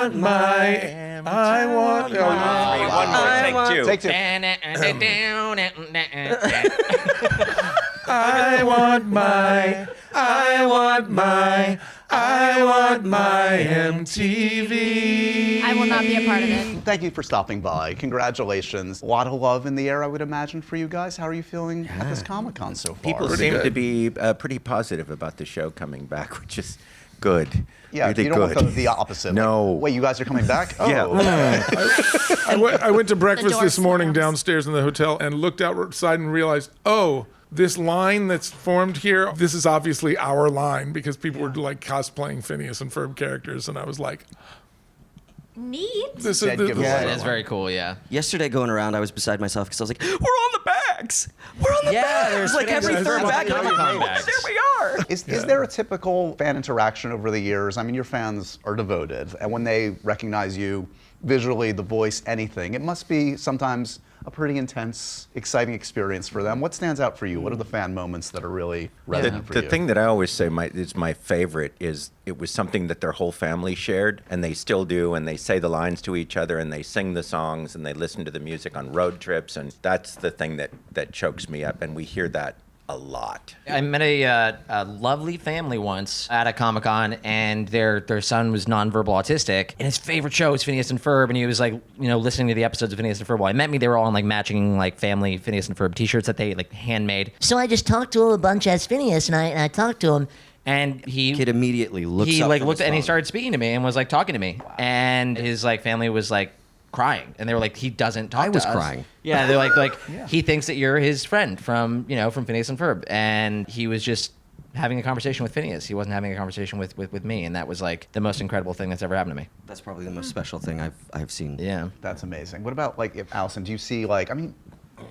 want my. I want. One more, take two. I want my. I want my. I want my MTV. I will not be a part of it. Thank you for stopping by. Congratulations. A lot of love in the air, I would imagine, for you guys. How are you feeling at this Comic-Con so far? People seem to be pretty positive about the show coming back, which is good. Yeah, really you don't good. want the opposite. No. Like, wait, you guys are coming back? Oh. Yeah. I went to breakfast door this morning slams. downstairs in the hotel and looked outside and realized, oh, this line that's formed here, this is obviously our line because people were like cosplaying Phineas and Ferb characters, and I was like, Neat. this Dead is giveaway. Yeah, it is very cool, yeah. Yesterday going around, I was beside myself because I was like, we're on the bags! We're on the bags! there's Like every Phineas third and Ferb bag, I'm like, Comic-Con oh, bags. there we are! Is there a typical fan interaction over the years? I mean, your fans are devoted, and when they recognize you, visually, the voice, anything, it must be sometimes a pretty intense, exciting experience for them. What stands out for you? What are the fan moments that are really resonant for you? The thing that I always say is my favorite is it was something that their whole family shared, and they still do, and they say the lines to each other, and they sing the songs, and they listen to the music on road trips, and that's the thing that chokes me up, and we hear that a lot. I met a lovely family once at a Comic-Con, and their son was nonverbal autistic, and his favorite show was Phineas and Ferb, and he was like, listening to the episodes of Phineas and Ferb. While he met me, they were all in like matching like family Phineas and Ferb t-shirts that they like handmade. So I just talked to him a bunch as Phineas, and I talked to him. And he Kid immediately looks he up like from looked his and he phone. started speaking to me and was like talking to me, and his like family was like crying, and they were like, he doesn't talk I to was us. crying. Yeah, they're like he thinks that you're his friend from from Phineas and Ferb, and he was just having a conversation with Phineas. He wasn't having a conversation with me, and that was like the most incredible thing that's ever happened to me. That's probably the most special thing I've seen. Yeah. That's amazing. What about, like, if Alyson, do you see, like, I mean,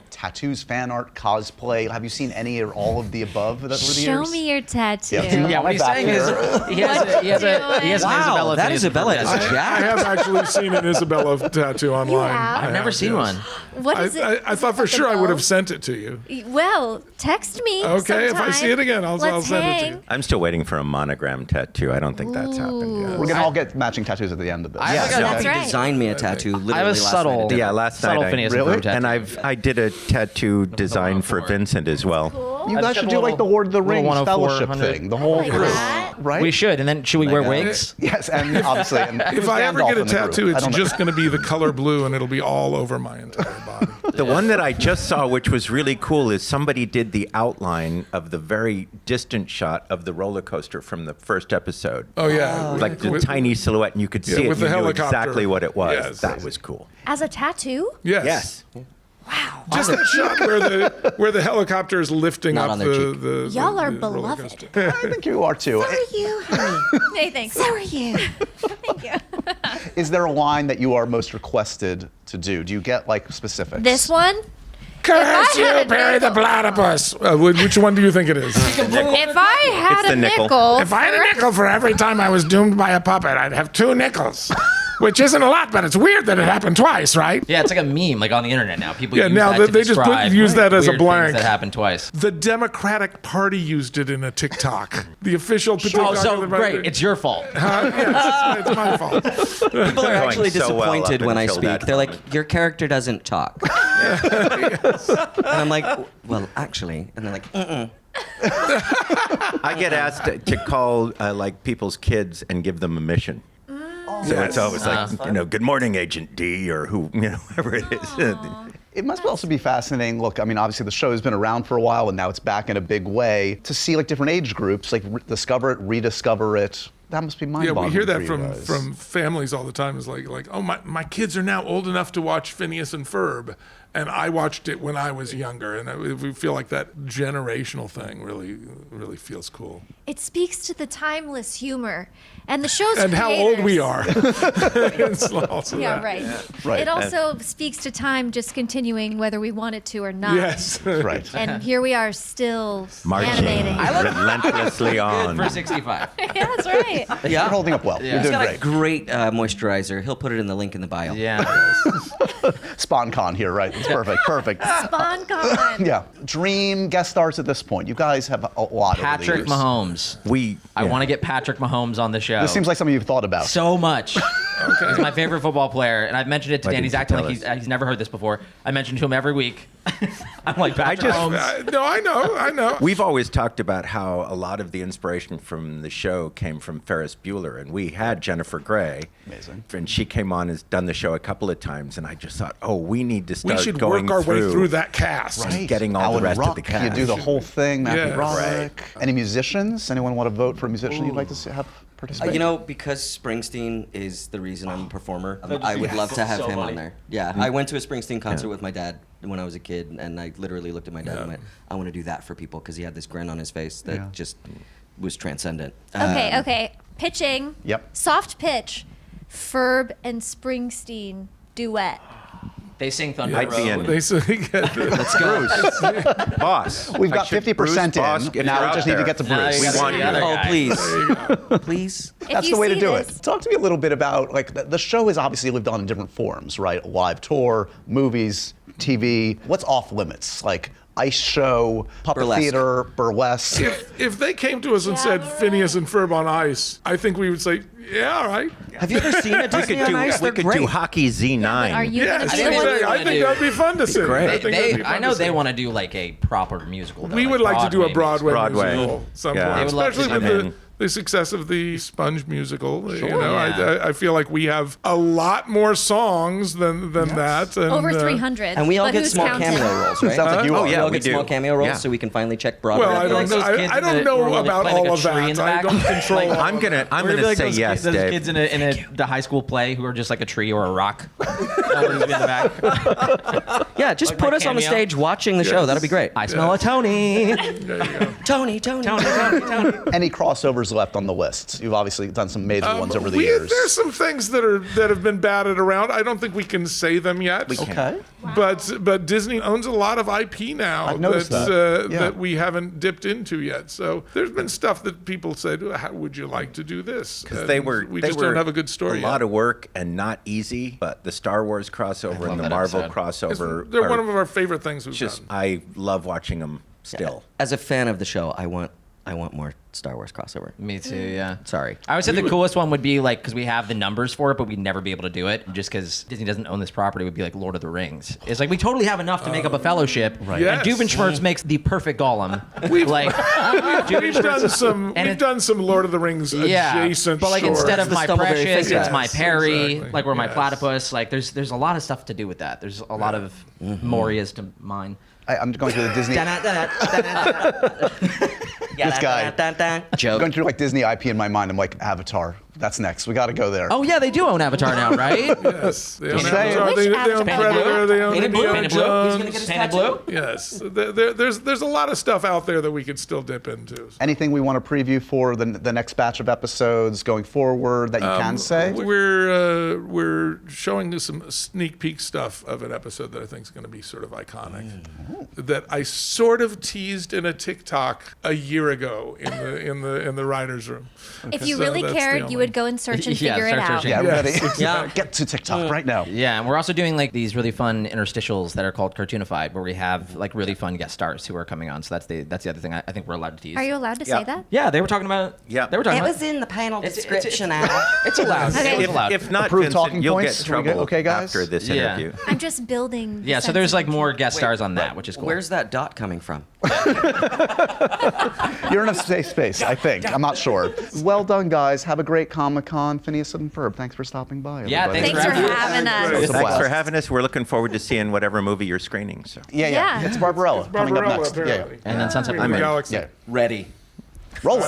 tattoos, fan art, cosplay? Have you seen any or all of the above over the years? Show me your tattoo. Yeah, what he's saying is he has an Wow, Isabella. that Phineas and Isabella Ferb is tattoo. I jacked. have actually seen an Isabella tattoo online. have? I I've never have, seen yes. one. What is it? I Is thought it for like sure a I would have bow? sent it to you. Well, text me. Okay, if I sometime. see it again, I'll Let's send it to hang. you. I'm still waiting for a monogram tattoo. I don't think that's happened yet. We're going to all get matching tattoos at the end of this. I Yeah, have a- That's Swampy right. designed me a tattoo literally I was last subtle. night at dinner. Yeah, last Subtle night Phineas Really? and Ferb tattoo. and I did a tattoo design for Vincent as well. You I guys just should got do, a like, the Lord of the little Rings 104, fellowship 100. thing. The whole like group. that. Right? We should, and then should we wear Lego. wigs? Yes, and obviously. And If I ever Gandalf get a in the group. tattoo, I it's don't know. just going to be the color blue, and it'll be all over my entire body. The one that I just saw, which was really cool, is somebody did the outline of the very distant shot of the roller coaster from the first episode. Oh yeah, Like the With- tiny silhouette, and you could see it. with And the you knew helicopter. exactly what it was. Yes. That was cool. As a tattoo? Yes. Yes. Just that shot where the helicopter is lifting Not up on their cheek. the Y'all are the roller beloved. coaster. I think you are too. So are you, honey. Hey, thanks. So are you. Thank you. Is there a line that you are most requested to do? Do you get, like, specifics? This one? Curse If I you, had a Barry the nickel- Platypus. Which one do you think it is? If I had It's the a nickel. nickel, If I had a nickel for every time I was doomed by a puppet, I'd have 2 nickels. Which isn't a lot, but it's weird that it happened twice, right? Yeah, it's like a meme, like on the internet now. People Yeah, use now that to they just describe use that as a weird blank. things that happened twice. The Democratic Party used it in a TikTok. The official TikTok. Oh, so of the great! It's your fault. Yes, it's my fault. People are actually so well disappointed up when I until speak. that They're moment. like, your character doesn't talk. And I'm like, well, actually. And they're like, I get asked to call like people's kids and give them a mission. So it's always like, good morning, Agent D, or whoever it is. It must also be fascinating. Look, I mean, obviously the show has been around for a while, and now it's back in a big way. To see, like, different age groups, like, discover it, rediscover it. That must be Yeah, mind-boggling. we hear that for you guys. from families all the time. It's like, oh, my kids are now old enough to watch Phineas and Ferb, and I watched it when I was younger, and we feel like that generational thing really feels cool. it speaks to the timeless humor and the show's And how old we creators. are. It's also Yeah, that. right. Right. It also speaks to time just continuing whether we want it to or not. Yes. Right. And here we are still Marching animating. relentlessly Good on. for 65. Yeah, that's right. You're holding up well. Yeah. You're he's doing got great. a great moisturizer. He'll put it in the link in the bio. Yeah. SpawnCon here, right? It's perfect. Perfect. SpawnCon. Yeah. Dream guest stars at this point. You guys have a lot over the Patrick years. Mahomes. I want to get Patrick Mahomes on the show. This seems like something you've thought about. so much. He's my favorite football player, and I've mentioned it to Why Dan. didn't He's you acting tell like us? he's never heard this before. I mention to him every week. I'm like Patrick Mahomes. No, I know. We've always talked about how a lot of the inspiration from the show came from Ferris Bueller, and we had Jennifer Grey. Amazing. And she came on and has done the show a couple of times, and I just thought, oh, we need to We start should going work our way through that cast. Right. Getting all Alan the rest Ruck, of the cast. You do the whole thing, Matthew Yeah. Broderick. Any musicians? Anyone want to vote for a musician you'd like to have participate? You know, because Springsteen is the reason I'm a performer, I would love to have him on there. Yeah, I went to a Springsteen concert with my dad when I was a kid, and I literally looked at my dad and went, I want to do that for people, because he had this grin on his face that just was transcendent. Okay. Pitching. Yep. Soft pitch. Ferb and Springsteen duet. They sing Thunder I'd be Road. in. They say, Let's go. Boss. We've I got should- 50% Bruce, boss, in. if Now you're we out just need to there. get to Now Bruce. you gotta want see you. the other Oh, guy. please. If That's you the way to see do this- it. Talk to me a little bit about, like, the show is obviously lived on in different forms, right? Live tour, movies, TV. What's off limits? Like ice show, puppet Burlesque. theater, burlesque. if they came to us and said Phineas and Ferb on ice, I think we would say, yeah, all right. Have you ever seen a We Disney could on do, Ice? we They're could great. do Hockey Z9. But are you Yes, going to think do they one? would. I think that'd be fun to see. great. I think that'd be I fun know to they see. want to do like a proper musical. Though, We like would like to do a Broadway Broadway. musical some Yeah. point, They would love to especially see with that. the success of the Sponge musical. You know, Yeah. I feel like we have a lot more songs than that. And, Over 300. And we all But get who's small counting? cameo roles, right? Sounds like you Oh, are. yeah, we all we get do. small cameo roles, Yeah. so we can finally check Broadway. Well, I like don't, those kids I in don't the- know where they about play like all a of tree in that. the I back. don't control. Like, all I'm of gonna that. I'm We're gonna like say those yes, kids, those Dave. kids in the high school play who are just like a tree or a rock. That would be in the back. Yeah, just Like put my us on the cameo. stage watching the show. That'd be great. I smell a Tony. There you go. Tony. Any crossovers left on the list? You've obviously done some major ones over the years. There's some things that have been batted around. I don't think we can say them yet. We can't. Okay. But Disney owns a lot of IP now I've noticed that. Yeah. that we haven't dipped into yet. So there's been stuff that people said, "How would you like to do this?" Because And they just were don't have a good story. A lot yet. of work and not easy. But the Star Wars crossover and the that Marvel episode. crossover. They're are one of our favorite things we've just done. I love watching them still. As a fan of the show, I want more Star Wars crossover. Me too. Yeah. Sorry. I would say the coolest one would be like because we have the numbers for it, but we'd never be able to do it just because Disney doesn't own this property. Would be like Lord of the Rings. It's like we totally have enough to make up a fellowship, right? Yes. And Doofenshmirtz makes the perfect Gollum. We've And done some Lord of the Rings adjacent. but like stories. instead of The my Stumbleberry precious, Fig. it's my Yes, Perry, exactly. like we're my Yes. platypus. Like there's a lot of stuff to do with that. There's a lot of Morias to mine. I'm going through the Disney. This guy. Joke. Going through like Disney IP in my mind. I'm like Avatar. That's next. We got to go there. Oh yeah, they do own Avatar now, right? Yes, they own Just Avatar, saying. they Which own Avatar? Predator, they own Painted blue. Indiana Painted blue. He's Jones. gonna get his Painted blue. Yes, there's a lot of stuff out there that we could still dip into. Anything we want to preview for the next batch of episodes going forward that you can say? We're showing you some sneak peek stuff of an episode that I think is going to be sort of iconic. That I sort of teased in a TikTok a year ago in the writers' room. If you So really that's the cared, only- you would go and search and Yeah, figure it start out. searching. Yeah, Yes, ready. Yeah. Get to TikTok right now. Yeah, and we're also doing like these really fun interstitials that are called Cartoonified, where we have like really fun guest stars who are coming on. So that's the other thing I think we're allowed to tease. Are you allowed to Yeah. say that? Yeah, they were talking about. Yeah. they were talking It about. was in the panel It's- description. It's allowed. Okay. It was allowed. If not, Approved Vincent, talking you'll points? get We good? trouble Okay, guys? after this Yeah. interview. I'm just building. the Yeah, so sense there's of like more intrigue. guest stars on that, which is cool. Where's that dot coming from? You're in a safe space, I think. I'm not sure. Well done, guys. Have a great Comic-Con. Phineas and Ferb, thanks for stopping by. Yeah, everybody. Thanks for Great. having us. It was a Thanks blast. for having us. We're looking forward to seeing whatever movie you're screening. So. Yeah. Yeah. It's Barbarella coming up Barbarella, next. Yeah. apparently. And then Sunset Queen of the I'm in. Galaxy. Yeah. Ready. Roll it.